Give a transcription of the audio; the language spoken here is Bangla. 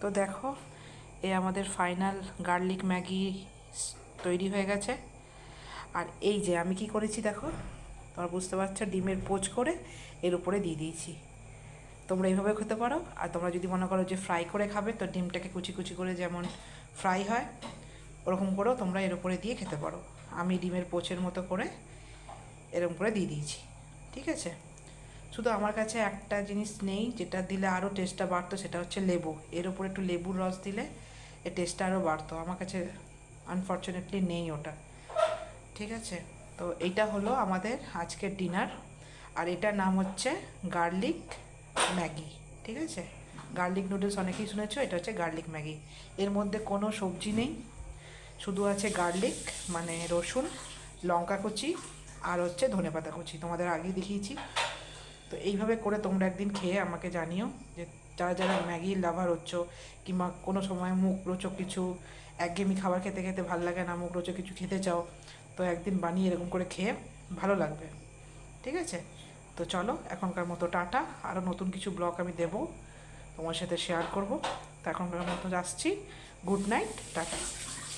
তো দেখো, এ আমাদের ফাইনাল গার্লিক ম্যাগি তৈরি হয়ে গেছে। আর এই যে আমি কি করেছি দেখো, তোমরা বুঝতে পারছো, ডিমের পোচ করে এর উপরে দিয়ে দিয়েছি। তোমরা এইভাবে খেতে পারো। আর তোমরা যদি মনে করো যে ফ্রাই করে খাবে, তো ডিমটাকে কুচি কুচি করে যেমন ফ্রাই হয় ওরকম করেও তোমরা এর উপরে দিয়ে খেতে পারো। আমি ডিমের পোচের মতো করে এরকম করে দিয়ে দিয়েছি। ঠিক আছে, শুধু আমার কাছে একটা জিনিস নেই যেটা দিলে আরও টেস্টটা বাড়তো, সেটা হচ্ছে লেবু। এর উপরে একটু লেবুর রস দিলে এর টেস্টটা আরও বাড়তো। আমার কাছে আনফর্চুনেটলি নেই ওটা। ঠিক আছে, তো এইটা হলো আমাদের আজকের ডিনার। আর এটার নাম হচ্ছে গার্লিক ম্যাগি। ঠিক আছে, গার্লিক নুডলস অনেকেই শুনেছো, এটা হচ্ছে গার্লিক ম্যাগি। এর মধ্যে কোনো সবজি নেই, শুধু আছে গার্লিক মানে রসুন, লঙ্কা কুচি আর হচ্ছে ধনেপাতা কুচি। তোমাদের আগেই দেখিয়েছি। তো এইভাবে করে তোমরা একদিন খেয়ে আমাকে জানিও যে যারা যারা ম্যাগির লাভার হচ্ছ, কিংবা কোনো সময় মুখ রোচক কিছু, একঘেয়েমি খাবার খেতে খেতে ভালো লাগে না, মুখ রোচক কিছু খেতে চাও, তো একদিন বানিয়ে এরকম করে খেয়ে ভালো লাগবে। ঠিক আছে, তো চলো এখনকার মতো টাটা। আরও নতুন কিছু ব্লগ আমি দেবো, তোমার সাথে শেয়ার করব। তো এখনকার মতো আসছি। Good night, tata.